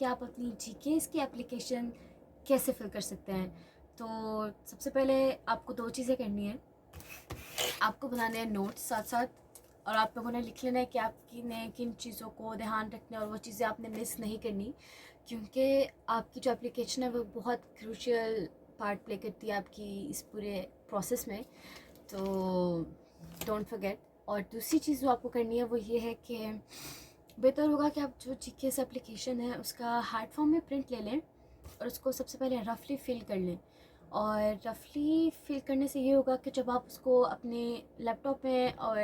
कि आप अपनी जीकेएस की एप्लीकेशन कैसे फिल कर सकते हैं। तो सबसे पहले आपको दो चीज़ें करनी है। आपको बनाने हैं नोट्स साथ साथ, और आप लोगों ने लिख लेना है कि आपने किन चीज़ों को ध्यान रखना है और वो चीज़ें आपने मिस नहीं करनी, क्योंकि आपकी जो एप्लीकेशन है वो बहुत क्रूशियल पार्ट प्ले करती है आपकी इस पूरे प्रोसेस में। तो डोंट फॉरगेट। और दूसरी चीज़ जो आपको करनी है वो ये है कि बेहतर होगा कि आप जो जीकेएस एप्लीकेशन है उसका हार्ड फॉर्म में प्रिंट ले लें और उसको सबसे पहले रफली फिल कर लें। और रफली फिल करने से ये होगा कि जब आप उसको अपने लैपटॉप में और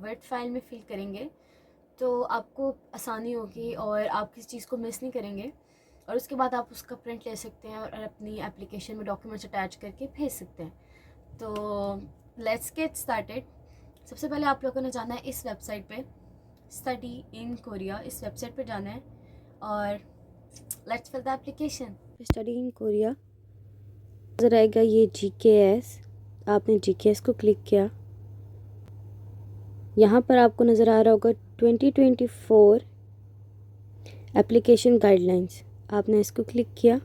वर्ड फाइल में फिल करेंगे तो आपको आसानी होगी और आप किसी चीज़ को मिस नहीं करेंगे। और उसके बाद आप उसका प्रिंट ले सकते हैं और अपनी एप्लीकेशन में डॉक्यूमेंट्स अटैच करके भेज सकते हैं। तो लेट्स गेट स्टार्टेड। सबसे पहले आप लोगों ने जाना है इस वेबसाइट पे, स्टडी इन कोरिया, इस वेबसाइट पे जाना है और let's fill the application. Study in Korea नज़र आएगा ये जीकेएस। आपने जीकेएस को क्लिक किया, यहाँ पर आपको नज़र आ रहा होगा 2024 एप्लीकेशन गाइडलाइंस। आपने इसको क्लिक किया,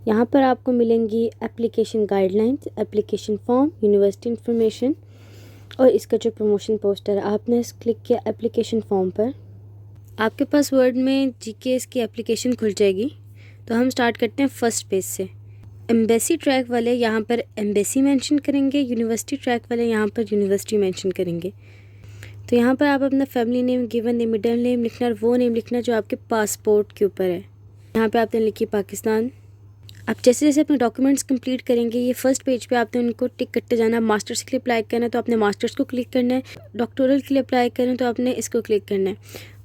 यहाँ पर आपको मिलेंगी application guidelines, application form, university information और इसका जो प्रमोशन पोस्टर। आपने क्लिक किया एप्लीकेशन फॉर्म पर, आपके पास वर्ड में जीकेएस की एप्लीकेशन खुल जाएगी। तो हम स्टार्ट करते हैं फर्स्ट पेज से। एम्बेसी ट्रैक वाले यहाँ पर एम्बेसी मेंशन करेंगे, यूनिवर्सिटी ट्रैक वाले यहाँ पर यूनिवर्सिटी मेंशन करेंगे। तो यहाँ पर आप अपना family name, given name, middle name लिखना और वो नेम लिखना जो आपके पासपोर्ट के ऊपर है। यहाँ पे आपने लिखी पाकिस्तान। आप जैसे जैसे अपने डॉक्यूमेंट्स कंप्लीट करेंगे ये फर्स्ट पेज पे आपने उनको टिक करते जाना है। मास्टर्स के लिए अप्लाई करना है तो आपने मास्टर्स को क्लिक करना है, डॉक्टोरल के लिए अप्लाई करना है तो आपने इसको क्लिक करना है।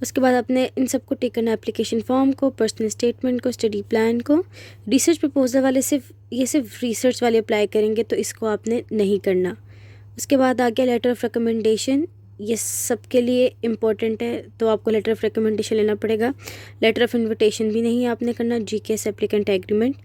उसके बाद आपने इन सबको टिक करना है, एप्लीकेशन फॉर्म को, पर्सनल स्टेटमेंट को, स्टडी प्लान को। रिसर्च प्रपोजल वाले सिर्फ रिसर्च वाले अप्लाई करेंगे तो इसको आपने नहीं करना। उसके बाद आ गया लेटर ऑफ रिकमेंडेशन, ये सबके लिए इम्पोर्टेंट है तो आपको लेटर ऑफ रिकमेंडेशन लेना पड़ेगा। लेटर ऑफ इन्विटेशन भी नहीं आपने करना। GKS applicant agreement,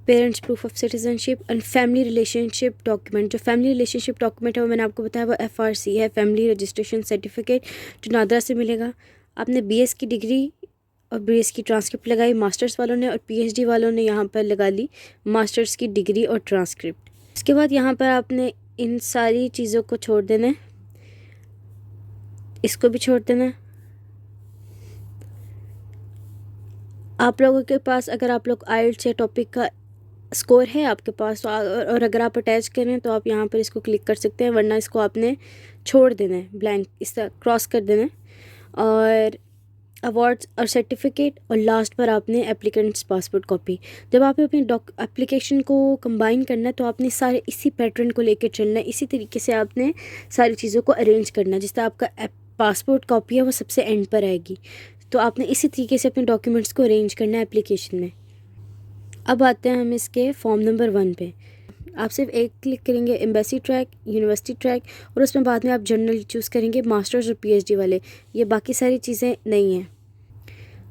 parents proof of citizenship and family relationship document. जो फैमिली रिलेशनशिप डॉक्यूमेंट है वो मैंने आपको बताया वो एफआरसी है, फैमिली रजिस्ट्रेशन सर्टिफिकेट, जो नादरा से मिलेगा। आपने बीएस की डिग्री और बीएस की ट्रांसक्रिप्ट लगाई मास्टर्स वालों ने, और पीएचडी वालों ने यहाँ पर लगा ली मास्टर्स की डिग्री और ट्रांसक्रिप्ट। उसके बाद यहाँ पर आपने इन सारी चीज़ों को छोड़ देना है, इसको भी छोड़ देना है। आप लोगों के पास अगर आप लोग आइल्ट्स या टॉपिक का स्कोर है आपके पास तो और अगर आप अटैच करें तो आप यहाँ पर इसको क्लिक कर सकते हैं, वरना इसको आपने छोड़ देना है, ब्लैंक इस तरह क्रॉस कर देना है। और अवार्ड्स और सर्टिफिकेट, और लास्ट पर आपने एप्लीकेंट्स पासपोर्ट कॉपी। जब आपने अपनी एप्लीकेशन को कंबाइन करना है तो आपने सारे इसी पैटर्न को लेकर चलना है, इसी तरीके से आपने सारी चीज़ों को अरेंज करना है। जिस तरह आपका पासपोर्ट कॉपी है वो सबसे एंड पर आएगी, तो आपने इसी तरीके से अपने डॉक्यूमेंट्स को अरेंज करना है एप्लीकेशन में। अब आते हैं हम इसके फॉर्म नंबर 1 पे। आप सिर्फ एक क्लिक करेंगे, एम्बेसी ट्रैक, यूनिवर्सिटी ट्रैक, और उसमें बाद में आप जनरल चूज़ करेंगे, मास्टर्स और पीएचडी वाले, ये बाकी सारी चीज़ें नहीं हैं।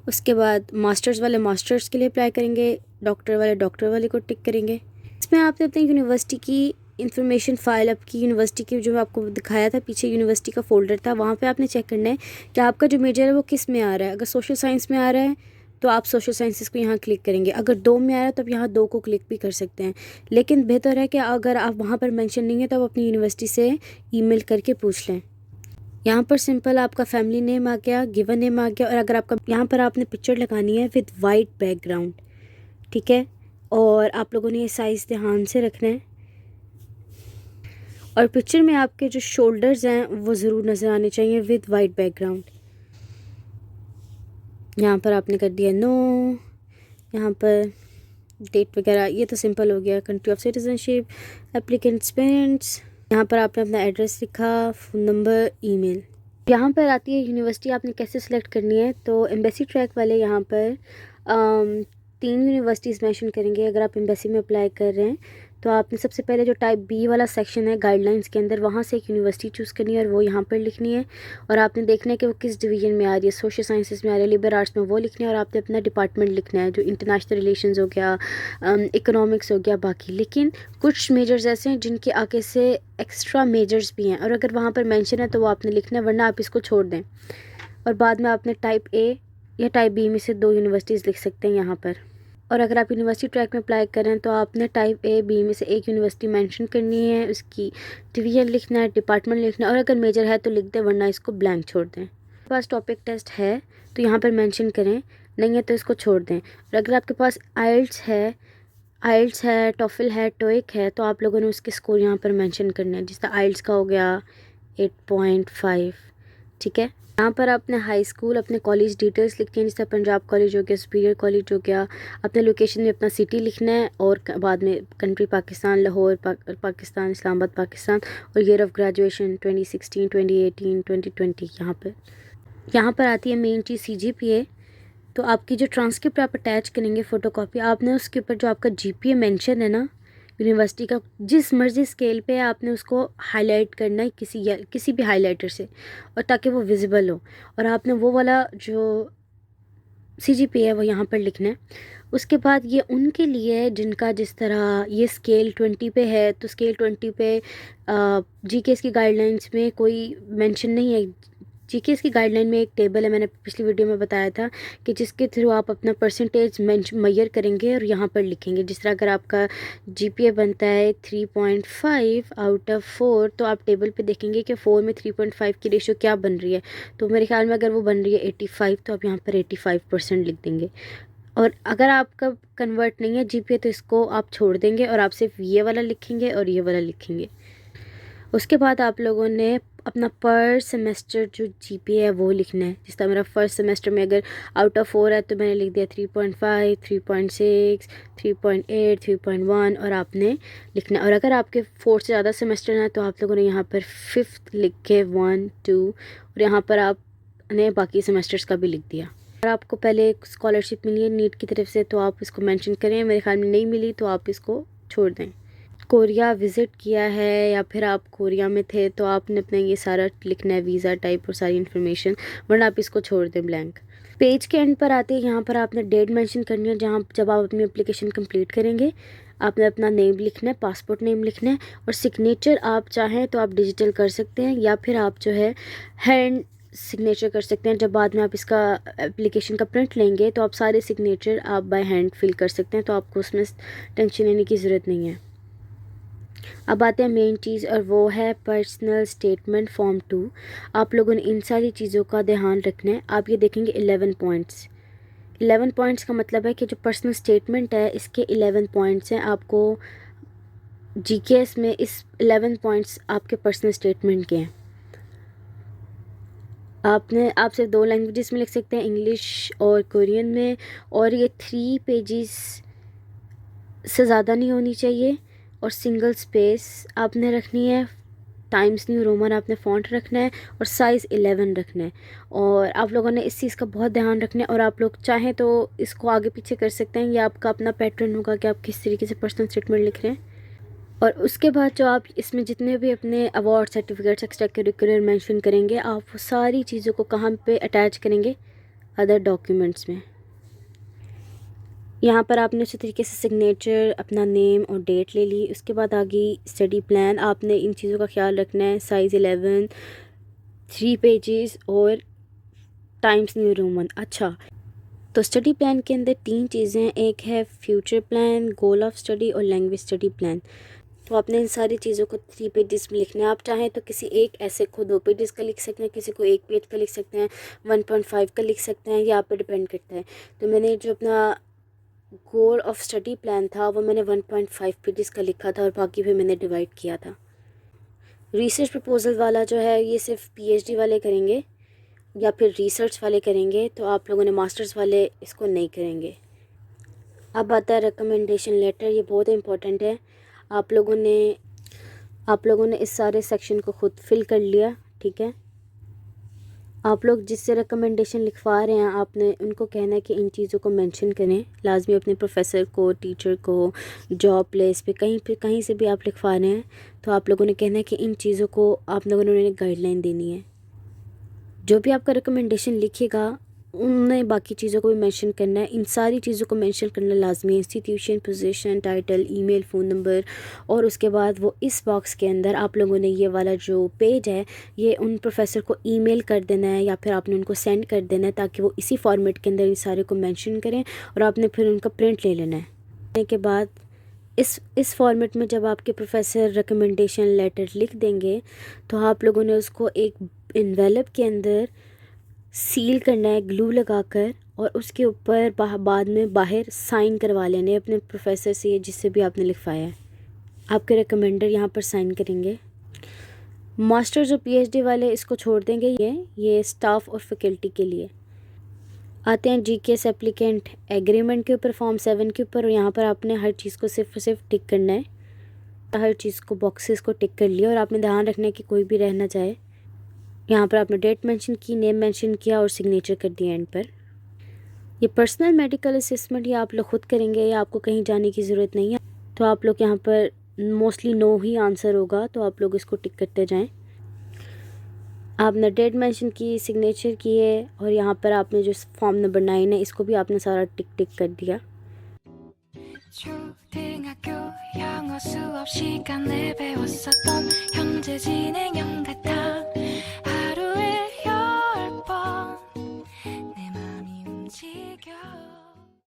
उसके बाद मास्टर्स वाले मास्टर्स के लिए अप्लाई करेंगे, डॉक्टर वाले डॉक्टर वाले को टिक करेंगे। इसमें आपने अपनी यूनिवर्सिटी की इंफॉर्मेशन फाइल, आपकी यूनिवर्सिटी की जो आपको दिखाया था पीछे यूनिवर्सिटी का फोल्डर था, वहाँ पे आपने चेक करना है कि आपका जो मेजर है वो किस में आ रहा है। अगर सोशल साइंस में आ रहा है तो आप सोशल साइंसेस को यहाँ क्लिक करेंगे, अगर 2 में आ रहा है तो आप यहाँ 2 को क्लिक भी कर सकते हैं। लेकिन बेहतर है कि अगर आप वहाँ पर मेंशन नहीं है तो आप अपनी यूनिवर्सिटी से ईमेल करके पूछ लें। यहाँ पर सिंपल आपका फैमिली नेम आ गया, गिवन नेम आ गया, और अगर आपका यहाँ पर आपने पिक्चर लगानी है विद वाइट बैकग्राउंड, ठीक है। और आप लोगों ने ये साइज़ ध्यान से रखना है, और पिक्चर में आपके जो शोल्डर्स हैं वो ज़रूर नज़र आने चाहिए विद वाइट बैकग्राउंड। यहाँ पर आपने कर दिया नो, यहाँ पर डेट वगैरह ये तो सिंपल हो गया। Country of citizenship, applicants parents, यहाँ पर आपने अपना एड्रेस लिखा, फ़ोन नंबर, ईमेल। यहाँ पर आती है यूनिवर्सिटी आपने कैसे सिलेक्ट करनी है। तो एम्बेसी ट्रैक वाले यहाँ पर 3 यूनिवर्सिटीज़ मेंशन करेंगे। अगर आप एम्बेसी में अप्लाई कर रहे हैं तो आपने सबसे पहले जो टाइप बी वाला सेक्शन है गाइडलाइंस के अंदर, वहाँ से एक यूनिवर्सिटी चूज़ करनी है और वो यहाँ पर लिखनी है। और आपने देखना है कि वो किस डिवीजन में आ रही है, सोशल साइंसेज में आ रही है, लिबरल आर्ट्स में, वो लिखना है। और आपने अपना डिपार्टमेंट लिखना है, जो इंटरनेशनल रिलेशंस हो गया, इकोनॉमिक्स हो गया, बाकी। लेकिन कुछ मेजर्स ऐसे हैं जिनके आगे से एक्स्ट्रा मेजर्स भी हैं, और अगर वहाँ पर मेंशन है तो वो आपने लिखना है, वरना आप इसको छोड़ दें। और बाद में आपने टाइप ए या टाइप बी में से 2 यूनिवर्सिटीज़ लिख सकते हैं यहाँ पर। और अगर आप यूनिवर्सिटी ट्रैक में अप्लाई करें तो आपने टाइप ए बी में से एक यूनिवर्सिटी मेंशन करनी है, उसकी डिवीजन लिखना है, डिपार्टमेंट लिखना है, और अगर मेजर है तो लिख दें, वरना इसको ब्लैंक छोड़ दें। आपके पास टॉपिक टेस्ट है तो यहाँ पर मेंशन करें, नहीं है तो इसको छोड़ दें। और अगर आपके पास आइल्स है, टॉफल है, टोइक है, तो आप लोगों ने उसके स्कोर यहाँ पर मेंशन करने हैं। जिस तरह आइल्स का हो गया 8.5, ठीक है। यहाँ पर आपने हाई स्कूल, अपने कॉलेज डिटेल्स लिखनी है, जैसे पंजाब कॉलेज हो गया, सुपीरियर कॉलेज हो गया। अपने लोकेशन में अपना सिटी लिखना है, और बाद में कंट्री पाकिस्तान, लाहौर पाकिस्तान, इस्लामाबाद पाकिस्तान, और ईयर ऑफ ग्रेजुएशन 2016, 2018, 2020। यहाँ पर आती है मेन चीज़ CGPA। तो आपकी जो ट्रांसक्रिप्ट आप अटैच करेंगे फ़ोटोकॉपी, आपने उसके ऊपर जो आपका GPA मेंशन है ना यूनिवर्सिटी का, जिस मर्ज़ी स्केल पे आपने उसको हाईलाइट करना है किसी भी हाइलाइटर से, और ताकि वो विजिबल हो। और आपने वो वाला जो CGPA है वो यहाँ पर लिखना है। उसके बाद ये उनके लिए है जिनका, जिस तरह ये स्केल 20 पे है, तो स्केल 20 पे GKS की गाइडलाइंस में कोई मेंशन नहीं है। GKS की गाइडलाइन में एक टेबल है, मैंने पिछली वीडियो में बताया था, कि जिसके थ्रू आप अपना परसेंटेज मेजर करेंगे और यहाँ पर लिखेंगे। जिस तरह अगर आपका GPA बनता है 3.5 आउट ऑफ 4, तो आप टेबल पे देखेंगे कि 4 में 3.5 की रेशो क्या बन रही है। तो मेरे ख्याल में अगर वो बन रही है 85, तो आप यहाँ पर 85% लिख देंगे। और अगर आपका कन्वर्ट नहीं है GPA, तो इसको आप छोड़ देंगे और आप सिर्फ ये वाला लिखेंगे और ये वाला लिखेंगे। उसके बाद आप लोगों ने अपना पर सेमेस्टर जो GPA है वो लिखना है। जिस तरह मेरा फर्स्ट सेमेस्टर में अगर आउट ऑफ 4 है तो मैंने लिख दिया 3.5, 3.6, 3.8, 3.1, और आपने लिखना है। और अगर आपके 4 से ज़्यादा सेमेस्टर हैं तो आप लोगों ने यहाँ पर 5th लिख के 1, 2, और यहाँ पर आपने बाकी सेमेस्टर्स का भी लिख दिया। अगर आपको पहले स्कॉलरशिप मिली है नीट की तरफ से तो आप इसको मेंशन करें, मेरे ख्याल में नहीं मिली तो आप इसको छोड़ दें। कोरिया विज़िट किया है या फिर आप कोरिया में थे तो आपने अपना ये सारा लिखना है, वीज़ा टाइप और सारी इन्फॉर्मेशन, वरना आप इसको छोड़ दें ब्लैंक। पेज के एंड पर आते हैं, यहाँ पर आपने डेट मेंशन करनी है जब आप अपनी एप्लीकेशन कंप्लीट करेंगे। आपने अपना नेम लिखना है, पासपोर्ट नेम लिखना है, और सिग्नेचर आप चाहें तो आप डिजिटल कर सकते हैं, या फिर आप जो है हैंड सिग्नेचर कर सकते हैं। जब बाद में आप इसका एप्लीकेशन का प्रिंट लेंगे तो आप सारे सिग्नेचर आप बाय हैंड फिल कर सकते हैं, तो आपको उसमें टेंशन लेने की ज़रूरत नहीं है। अब आते हैं मेन चीज़, और वो है पर्सनल स्टेटमेंट फॉर्म 2। आप लोगों ने इन सारी चीज़ों का ध्यान रखना है। आप ये देखेंगे 11 पॉइंट्स। 11 पॉइंट्स का मतलब है कि जो पर्सनल स्टेटमेंट है इसके 11 पॉइंट्स हैं। आपको GKS में इस 11 पॉइंट्स आपके पर्सनल स्टेटमेंट के हैं। आप सिर्फ 2 लैंग्वेजेस में लिख सकते हैं, इंग्लिश और कोरियन में, और ये 3 पेजेस से ज़्यादा नहीं होनी चाहिए, और सिंगल स्पेस आपने रखनी है, टाइम्स न्यू रोमन आपने फ़ॉन्ट रखना है, और साइज़ 11 रखना है। और आप लोगों ने इस चीज़ का बहुत ध्यान रखना है, और आप लोग चाहें तो इसको आगे पीछे कर सकते हैं, या आपका अपना पैटर्न होगा कि आप किस तरीके से पर्सनल स्टेटमेंट लिख रहे हैं। और उसके बाद जो आप इसमें जितने भी अपने award certificates extra curricular mention करेंगे, आप वो सारी चीज़ों को कहाँ पे अटैच करेंगे, अदर डॉक्यूमेंट्स में। यहाँ पर आपने उसी तरीके से सिग्नेचर, अपना नेम और डेट ले ली। उसके बाद आ गई स्टडी प्लान। आपने इन चीज़ों का ख्याल रखना है, साइज़ 11, 3 पेजेस और टाइम्स न्यू रोमन। अच्छा, तो स्टडी प्लान के अंदर 3 चीज़ें, एक है future plan, goal of study और लैंग्वेज स्टडी प्लान। तो आपने इन सारी चीज़ों को 3 पेजेस में लिखना है। आप चाहें तो किसी एक ऐसे को 2 पेजेस का लिख सकते हैं, किसी को 1 पेज का लिख सकते हैं, 1.5 का लिख सकते हैं, ये आप पे डिपेंड करता है। तो मैंने जो अपना गोल ऑफ स्टडी प्लान था वो मैंने 1.5 पेजेस का लिखा था, और बाकी फिर मैंने डिवाइड किया था। रिसर्च प्रपोजल वाला जो है ये सिर्फ PhD वाले करेंगे या फिर रिसर्च वाले करेंगे, तो आप लोगों ने मास्टर्स वाले इसको नहीं करेंगे। अब आता है रिकमेंडेशन लेटर। ये बहुत इंपॉर्टेंट है। आप लोगों ने इस सारे सेक्शन को खुद फिल कर लिया, ठीक है। आप लोग जिससे रिकमेंडेशन लिखवा रहे हैं आपने उनको कहना है कि इन चीज़ों को मेंशन करें लाजमी, अपने प्रोफेसर को, टीचर को, जॉब प्लेस पे कहीं से भी आप लिखवा रहे हैं तो आप लोगों ने कहना है कि इन चीज़ों को आप लोगों ने गाइडलाइन देनी है। जो भी आपका रिकमेंडेशन लिखेगा उन्हें बाकी चीज़ों को भी मेंशन करना है। इन सारी चीज़ों को मेंशन करना लाजमी है, institution, position, title, email, phone number. और उसके बाद वो इस बॉक्स के अंदर आप लोगों ने ये वाला जो पेज है ये उन प्रोफेसर को ईमेल कर देना है या फिर आपने उनको सेंड कर देना है, ताकि वो इसी फॉर्मेट के अंदर इन सारे को मेंशन करें और आपने फिर उनका प्रिंट ले लेना है। लेने के बाद इस फॉर्मेट में जब आपके प्रोफेसर रिकमेंडेशन लेटर लिख देंगे तो आप लोगों ने उसको एक इन्वेलप के अंदर सील करना है ग्लू लगाकर, और उसके ऊपर बाद में बाहर साइन करवा लेने अपने प्रोफेसर से, जिससे भी आपने लिखवाया है। आपके रिकमेंडर यहाँ पर साइन करेंगे। मास्टर्स और पीएचडी वाले इसको छोड़ देंगे, ये स्टाफ और फैकल्टी के लिए। आते हैं जीकेएस एप्लीकेंट एग्रीमेंट के ऊपर, फॉर्म 7 के ऊपर। और यहाँ पर आपने हर चीज़ को सिर्फ टिक करना है, हर चीज़ को बॉक्सेस को टिक कर लिया। और आपने ध्यान रखना है कि कोई भी रह ना जाए। यहाँ पर आपने डेट मेंशन की, नेम मेंशन किया और सिग्नेचर कर दिया एंड पर। ये पर्सनल मेडिकल असेसमेंट ये आप लोग ख़ुद करेंगे, या आपको कहीं जाने की ज़रूरत नहीं है। तो आप लोग यहाँ पर मोस्टली नो ही आंसर होगा, तो आप लोग इसको टिक करते जाएं। आपने डेट मेंशन की, सिग्नेचर किए, और यहाँ पर आपने जो फॉर्म नंबर 9 है इसको भी आपने सारा टिक कर दिया। 초등학교 영어 수업 시간에 배웠었던 현재 진행